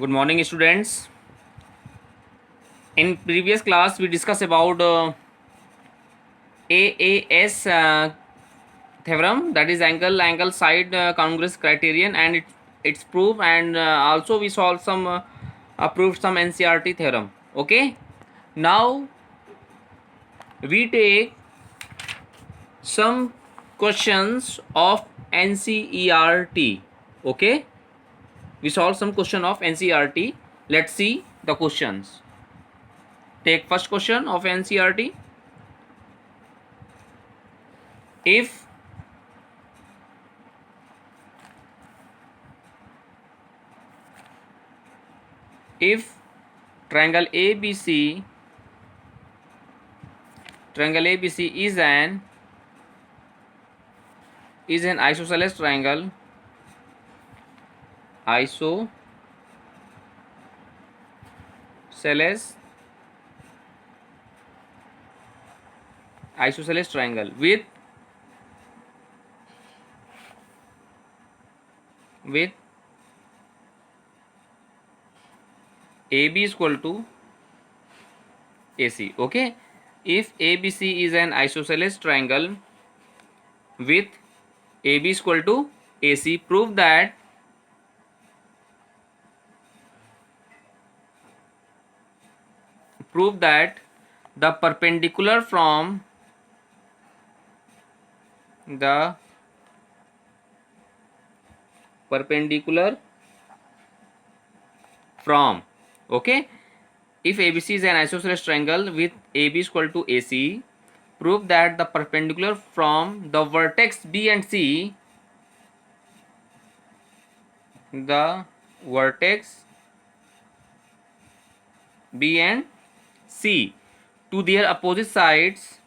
Good morning, students. In previous class, we discussed about AAS theorem, that is angle side congruous criterion, and its proof, and also we solved some proved some NCRT theorem. Okay. Now we take some questions of NCERT. Okay. We solve some question of NCERT. Let's see the questions. Take first question of NCERT. If triangle ABC is an isosceles triangle, isosceles triangle with AB is equal to AC. Okay, if ABC is an isosceles triangle with AB is equal to AC, prove that the perpendicular from okay, if ABC is an isosceles triangle with AB is equal to AC, prove that the perpendicular from the vertex B and C, to their opposite sides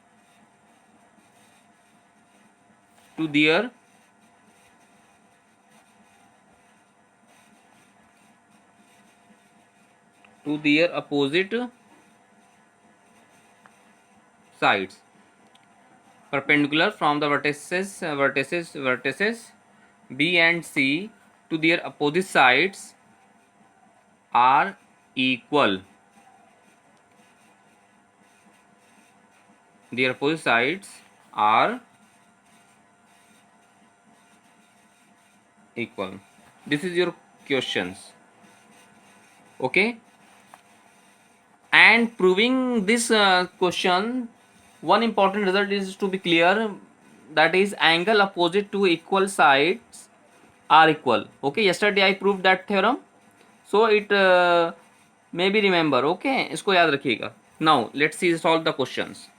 perpendicular from the vertices B and C to their opposite sides are equal. Their opposite sides are equal. This is your questions. Okay, and proving this question, one important result is to be clear, that is angle opposite to equal sides are equal. Okay, yesterday I proved that theorem, so it may be remember. Okay, इसको याद रखिएगा. Now let's see solve the questions.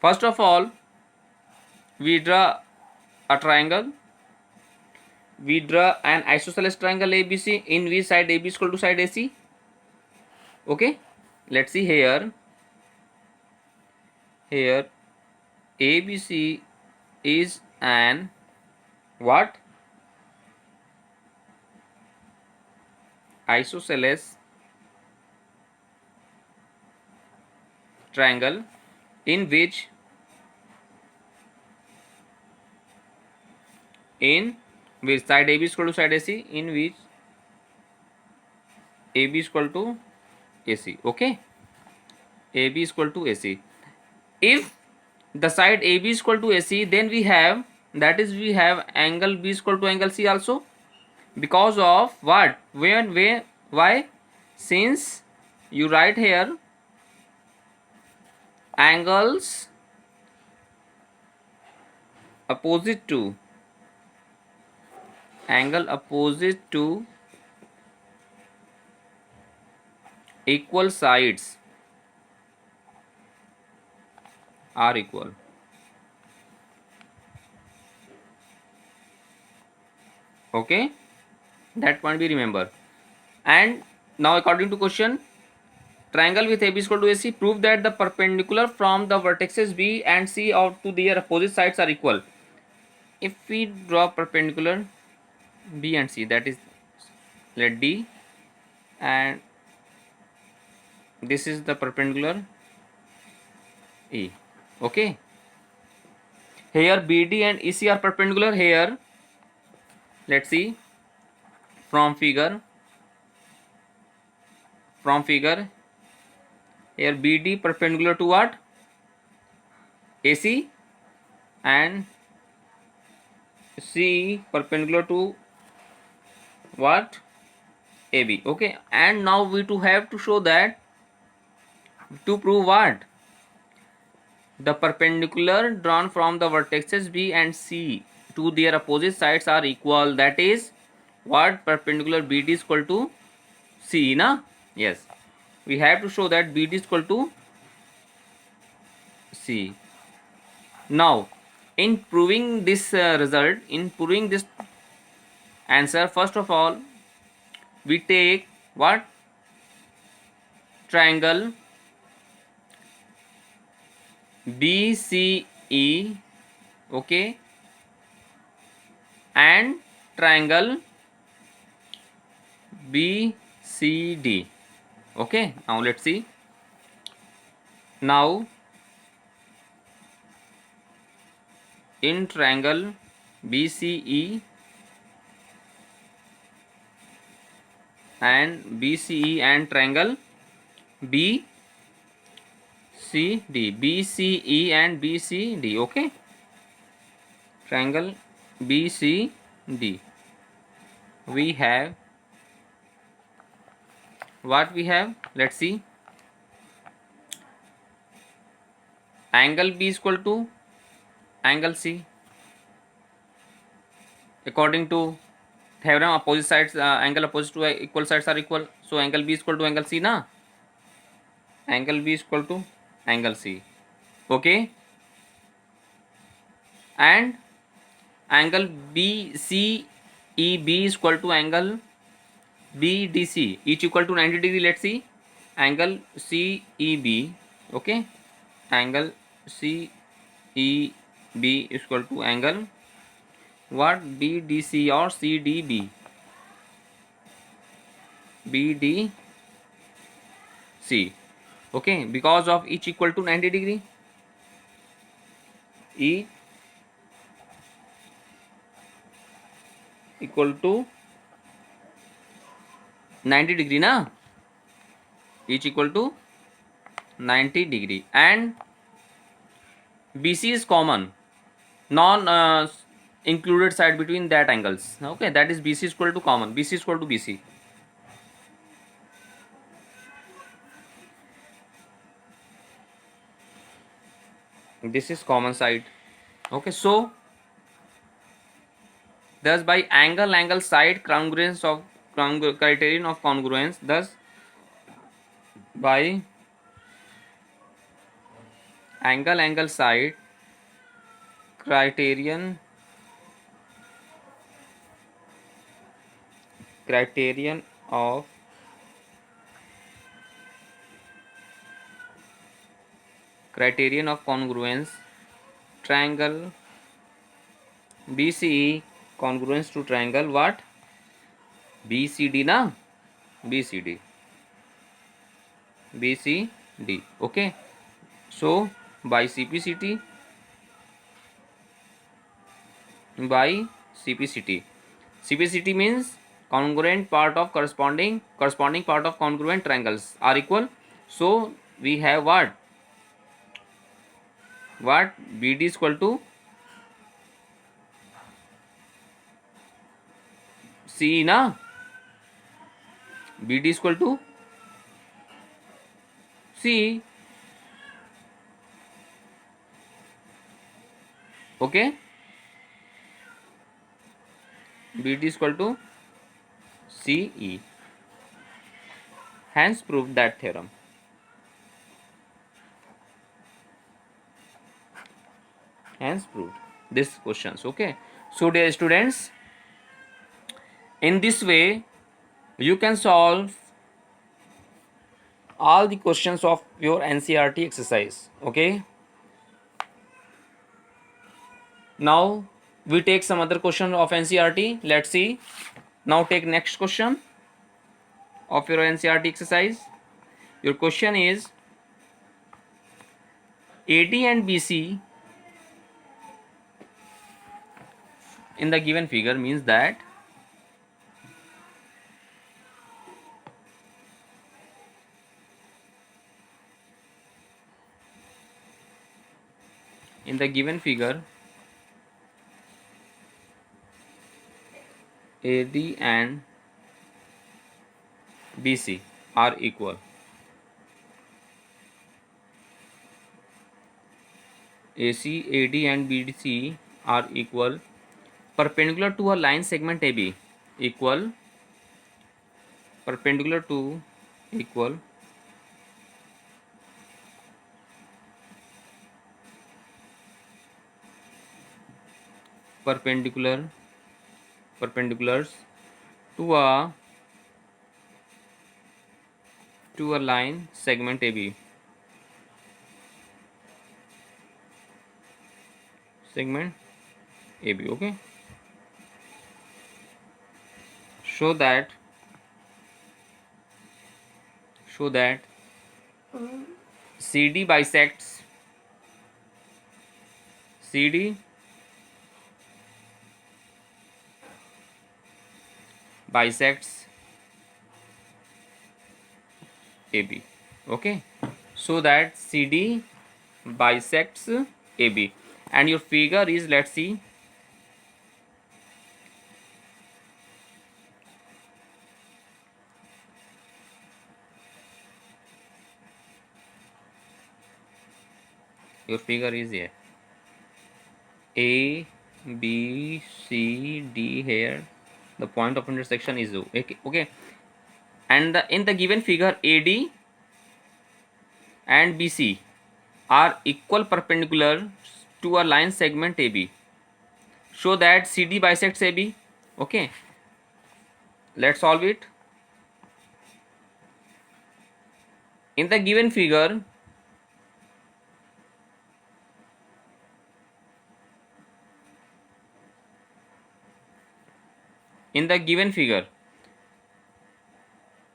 First of all, we draw a triangle. We draw an isosceles triangle ABC in which side AB is equal to side AC. Okay, let's see here ABC is an what? Isosceles triangle in which side AB is equal to side AC, in which AB is equal to AC. Okay, AB is equal to AC. If the side AB is equal to AC, then we have, that is, we have angle B is equal to angle C also, because of what? Why? Since you write here angles opposite to equal sides are equal. Okay, that point we remember. And now according to question, triangle with AB is equal to AC, prove that the perpendicular from the vertices B and C out to their opposite sides are equal. If we draw perpendicular B and C, that is, let D, and this is the perpendicular E. Okay, here BD and EC are perpendicular. Here let's see, from figure here BD perpendicular to what? AC, and C perpendicular to what? AB. Okay, and now we to have to show that, to prove what? The perpendicular drawn from the vertices B and C to their opposite sides are equal. That is what? Perpendicular BD is equal to C, na? Yes, we have to show that BD is equal to C. Now, in proving this result, in proving this answer, first of all, we take what? Triangle BCE, okay, and triangle BCD. Okay, now let's see. Now, in triangle BCE and triangle BCD, BCE and BCD, okay, triangle BCD, we have what? We have, let's see, angle B is equal to angle C. According to theorem, opposite sides, angle opposite to equal sides are equal, so angle B is equal to angle C, na? Angle B is equal to angle C, okay, and angle BCEB is equal to angle BDC, each equal to 90 degree. Let's see, angle CEB, okay, angle CEB is equal to angle what? BDC or CDB, BDC, okay, because of each equal to 90 degree, E equal to 90 degree, na? Each equal to 90 degree, and BC is common, non included side between that angles, okay, that is BC is equal to common, BC is equal to BC. This is common side, okay, so thus by angle side congruence of criterion of congruence, thus by angle side criterion of congruence, triangle BCE congruence to triangle what? BCD, na? BCD, okay, so by CPCT, CPCT means congruent part of corresponding part of congruent triangles are equal, so we have what? BD is equal to C, na? BD is equal to C, okay, BD is equal to CE, hence proved that theorem. Hence proved this questions, okay. So dear students, in this way you can solve all the questions of your NCERT exercise, okay. Now we take some other question of NCERT. Let's see. Now take next question of your NCERT exercise. Your question is AD and BC in the given figure means that in the given figure, AD and BC are equal. AC, AD and BC are equal, perpendicular to a line segment AB, equal, perpendicular to, equal, perpendiculars to a line segment AB, okay. Show that CD bisects AB, okay. So that CD bisects AB, and your figure is, let's see, your figure is here, A, B, C, D. Here the point of intersection is O, okay. And in the given figure, AD and BC are equal perpendicular to a line segment AB. Show that CD bisects AB, okay. Let's solve it. In the given figure,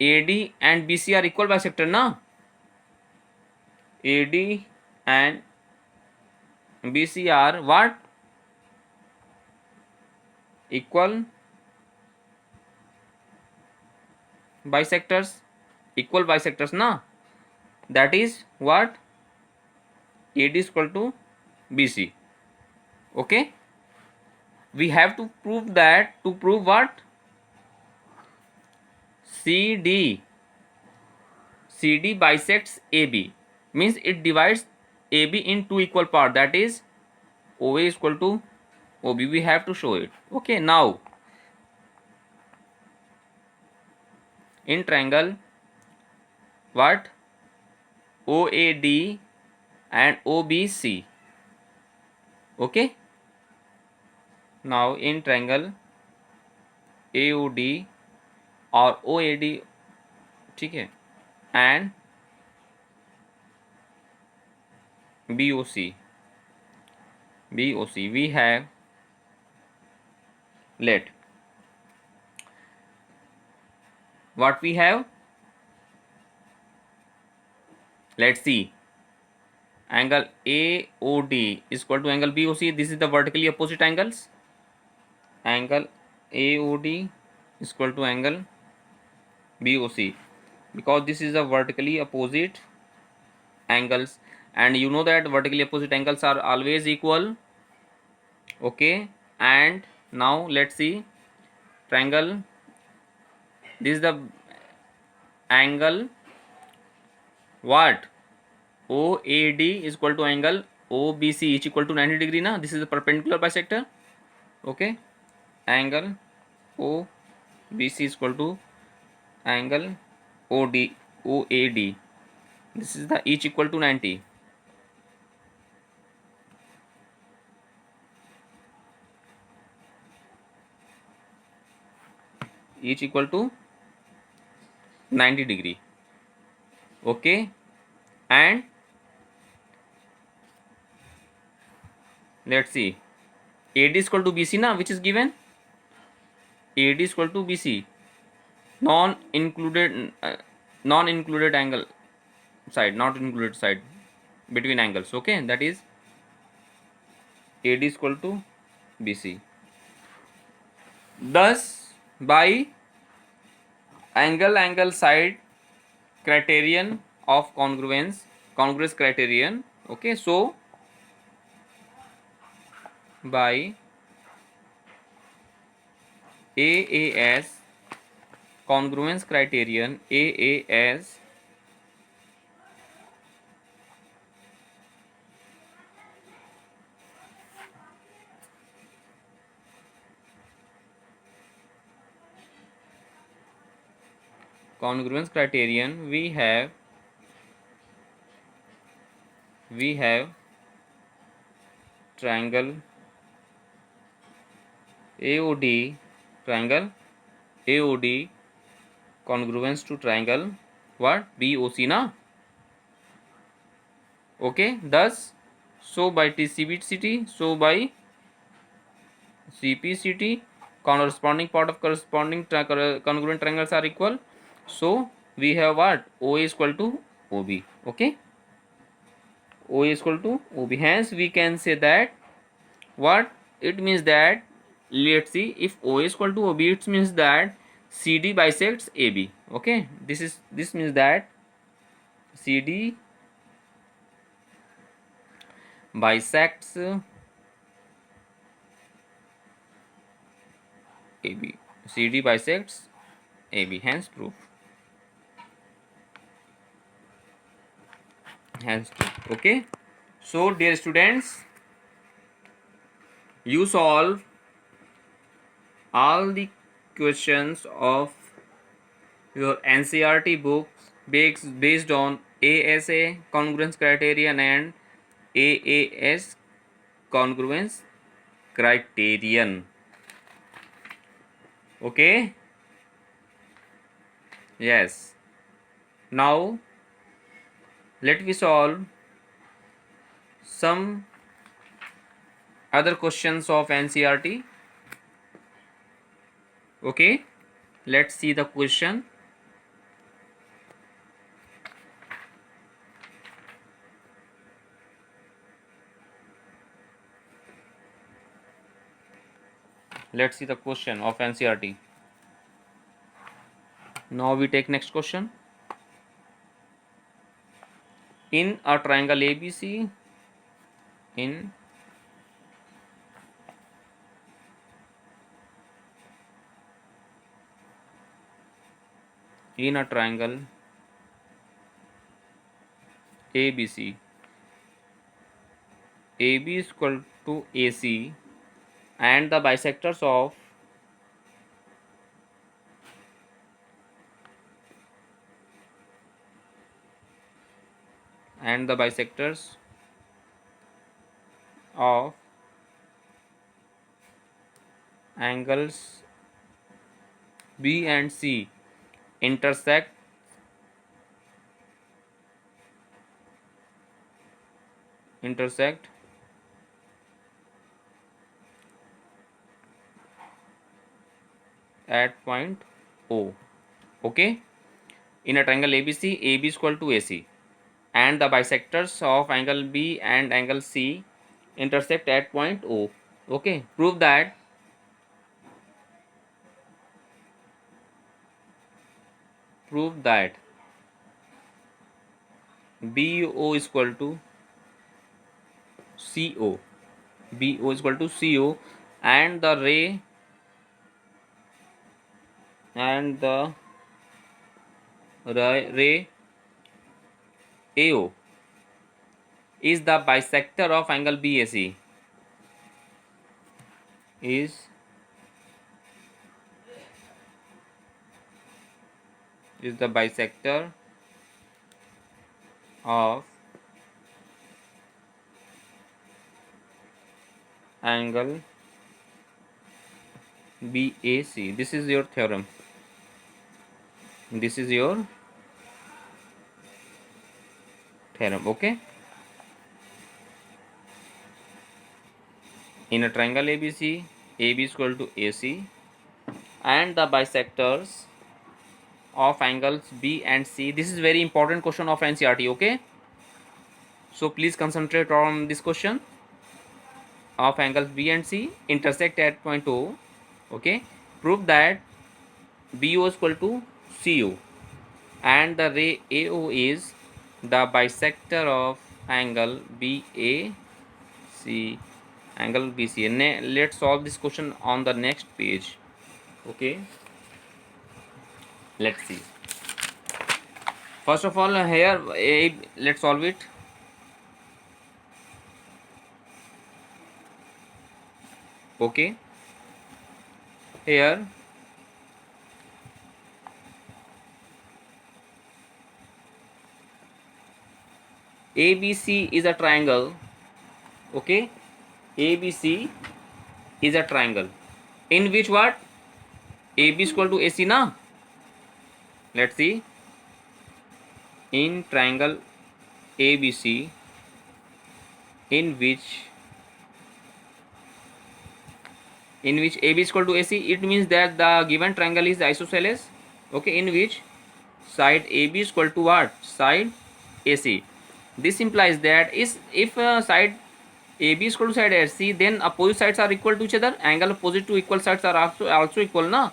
AD and BC are equal bisector, na? AD and BC are what? Equal bisectors, na? That is what? AD is equal to BC, okay. We have to prove that, to prove what? CD bisects AB, means it divides AB in two equal parts, that is OA is equal to OB. We have to show it, okay. Now in triangle, what? OAD and OBC, okay. Now in triangle AOD और OAD, ठीक है, and BOC, we have, let what we have, let's see, angle AOD is equal to angle BOC. This is the vertically opposite angles. Angle AOD is equal to angle BOC, because this is the vertically opposite angles, and you know that vertically opposite angles are always equal, okay. And now let's see triangle, this is the angle what? OAD is equal to angle OBC, each equal to 90 degree, na? This is the perpendicular bisector, okay. Angle OBC is equal to angle OAD. This is the each equal to 90. Each equal to 90 degree, okay. And let's see, AD is equal to BC, na, which is given. AD is equal to BC, non included angle side, not included side between angles, okay. That is AD is equal to BC. Thus by angle side criterion of congruence criterion, okay. So by AAS congruence criterion. AAS congruence criterion, we have triangle AOD, triangle AOD congruence to triangle what BOC na. Okay, thus so by TCBCT, so by CPCT, corresponding part of corresponding congruent triangles are equal. So we have what OA is equal to OB. Okay, OA is equal to OB. Hence we can say that what it means that, let's see, if OA is equal to OB, it means that CD bisects AB. Okay, this means that CD bisects AB. CD bisects AB. Hence proof. Hence proof. Okay. So dear students, you solve all the questions of your NCERT books based on ASA congruence criterion and AAS congruence criterion. Okay. Yes. Now let me solve some other questions of NCERT. Okay, let's see the question. Let's see the question of NCERT. Now we take next question. In a triangle ABC, in a triangle ABC, AB is equal to AC and the bisectors of angles B and C intersect at point O. Okay, in a triangle ABC, AB is equal to AC and the bisectors of angle B and angle C intersect at point O. Okay, prove that BO is equal to CO. BO is equal to CO and the ray AO is the bisector of angle BAC. Is the bisector of angle BAC. This is your theorem. This is your theorem. Okay, in a triangle ABC, AB is equal to AC and the bisectors of angles B and C. This is very important question of NCERT. Okay, so please concentrate on this question. Of angles B and C intersect at point O. Okay, prove that BO is equal to CO and the ray AO is the bisector of angle BAC angle BC. Let's solve this question on the next page. Okay, let's see. First of all, here let's solve it. Okay, here ABC is a triangle. Okay, ABC is a triangle in which what AB is equal to AC na. Let's see, in triangle ABC in which AB is equal to AC, it means that the given triangle is isosceles. Okay, in which side AB is equal to what? Side AC. This implies that if side AB is equal to side AC, then opposite sides are equal to each other. Angle opposite to equal sides are also equal, na?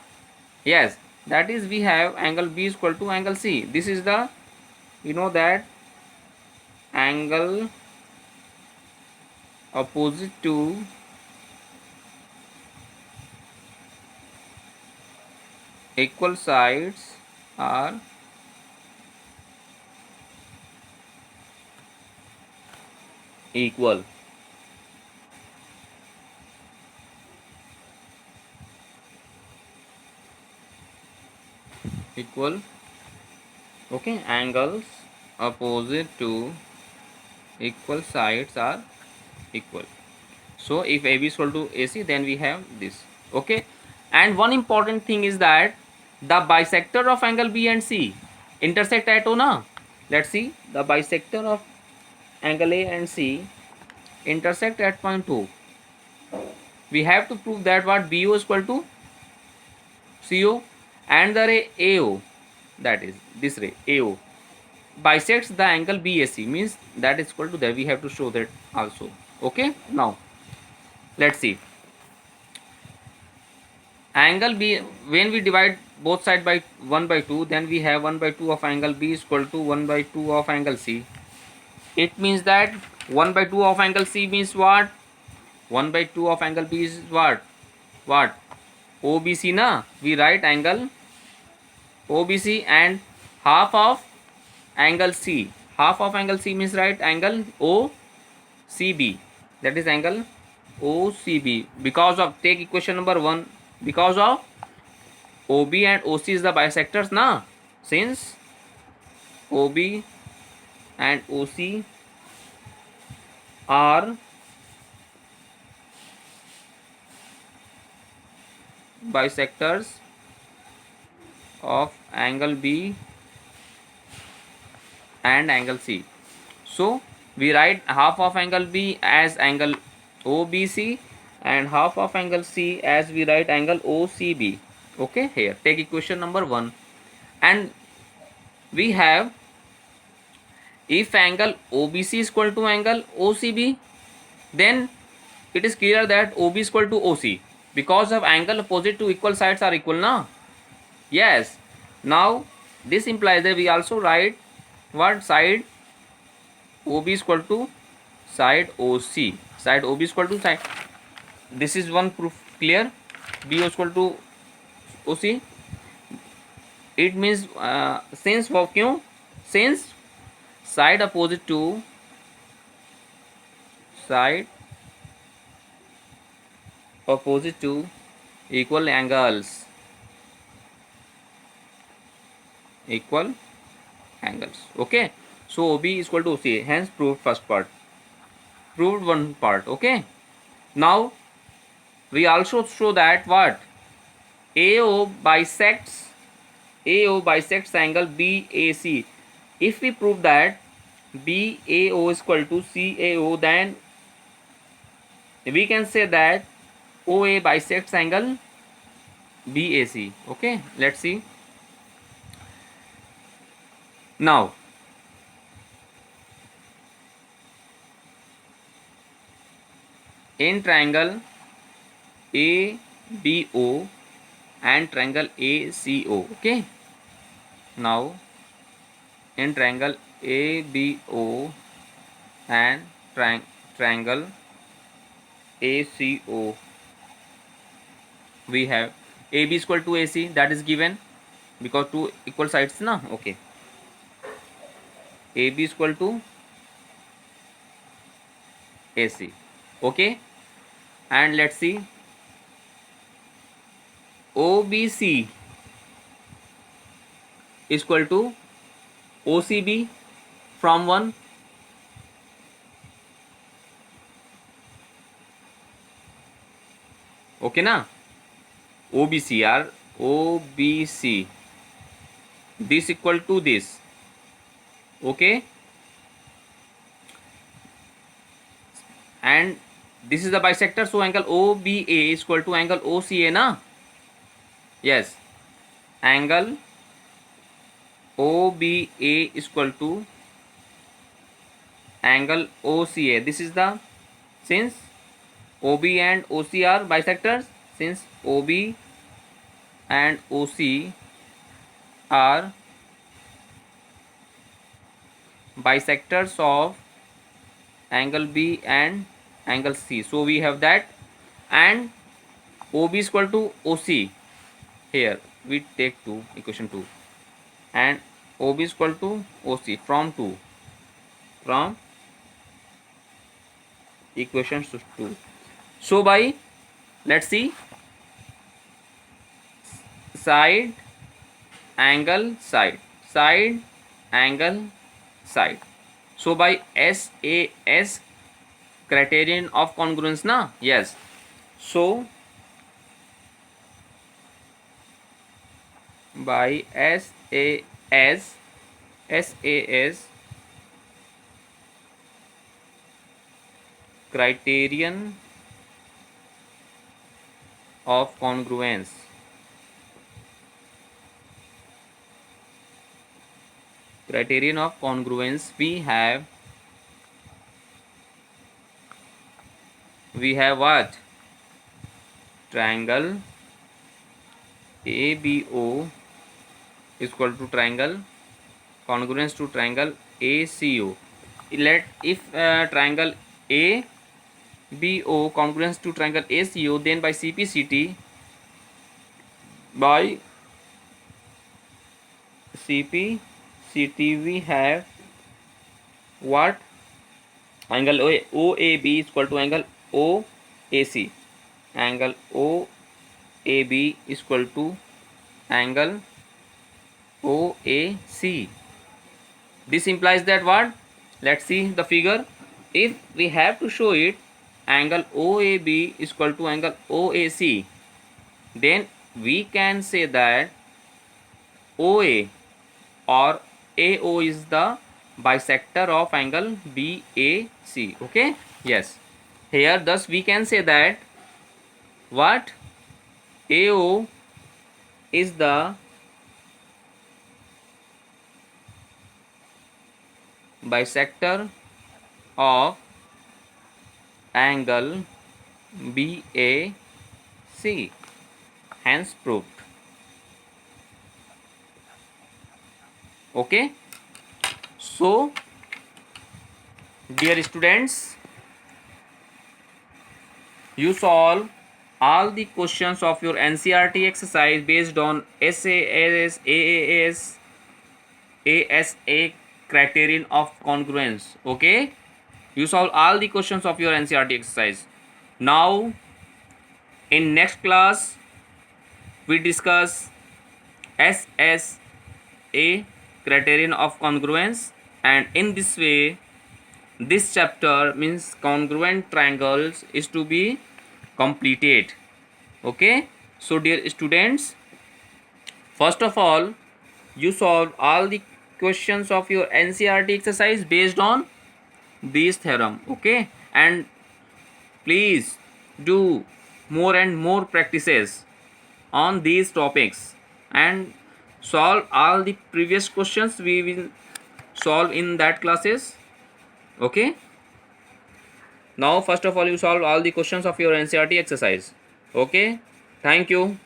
Yes, that is we have angle B is equal to angle C. This is the, you know, that angle opposite to equal sides are equal. Equal. Okay, angles opposite to equal sides are equal. So if AB is equal to AC, then we have this. Okay, and one important thing is that the bisector of angle B and C intersect at O, na? Let's see, the bisector of angle A and C intersect at point O. We have to prove that what BO is equal to CO, and the ray AO, that is this ray AO, bisects the angle BAC, means that is equal to that. We have to show that also. Okay, now let's see. Angle B, when we divide both sides by 1 by 2, then we have 1 by 2 of angle B is equal to 1 by 2 of angle C. It means that 1 by 2 of angle C means what? 1 by 2 of angle B is what? What? OBC, na? We write angle OBC, and half of angle C. Half of angle C means right angle OCB. That is angle OCB. Because of, take equation number 1, because of OB and OC is the bisectors, na? Since OB and OC are bisectors of angle B and angle C. So we write half of angle B as angle OBC and half of angle C as we write angle OCB. Okay, here take equation number 1, and we have, if angle OBC is equal to angle OCB, then it is clear that OB is equal to OC, because of angle opposite to equal sides are equal, na? Yes. Now this implies that we also write what? Side OB is equal to side OC. Side OB is equal to side. This is one proof. Clear? B is equal to OC. It means since क्यों? Since side opposite to side opposite to equal angles. Equal angles. Okay. So OB is equal to OC. Hence proved first part. Proved one part. Okay. Now we also show that what? AO bisects angle BAC. If we prove that BAO is equal to CAO, then we can say that OA bisects angle BAC. Okay, let's see. Now in triangle ABO and triangle ACO. Okay, now in triangle ABO and triangle ACO. We have AB is equal to AC, that is given because two equal sides na. Okay, AB is equal to AC. Okay, and let's see OBC is equal to OCB from 1. Okay na, OBC or OBC, this equal to this. Okay, and this is the bisector, so angle OBA is equal to angle OCA na. Yes, angle OBA is equal to angle OCA. This is the, since OB and OC are bisectors, since OB and OC are bisectors of angle B and angle C, so we have that, and OB is equal to OC. Here we take 2, equation 2, and OB is equal to OC from 2, from equation 2. So by, let's see, side angle side, side angle side. So by SAS criterion of congruence na. Yes, so by SAS criterion of congruence, criterion of congruence, we have what? Triangle ABO is equal to triangle congruence to triangle ACO. Let if triangle ABO congruence to triangle ACO, then by CPCT, we have what? Angle OAB is equal to angle OAC. Angle OAB is equal to angle OAC. This implies that what? Let's see the figure. If we have to show it, angle OAB is equal to angle OAC, then we can say that OA or AO is the bisector of angle BAC. Okay, yes, here thus we can say that what? AO is the bisector of angle BAC, hence proved. Okay, so dear students, you solve all the questions of your NCERT exercise based on SAS, AAS, ASA criterion of congruence. Okay, you solve all the questions of your NCERT exercise. Now in next class we discuss SSA criterion of congruence, and in this way this chapter means congruent triangles is to be completed. Okay, so dear students, first of all you solve all the questions of your NCERT exercise based on this theorem. Okay, and please do more and more practices on these topics and solve all the previous questions we will solve in that classes. Okay, now first of all you solve all the questions of your NCERT exercise. Okay, thank you.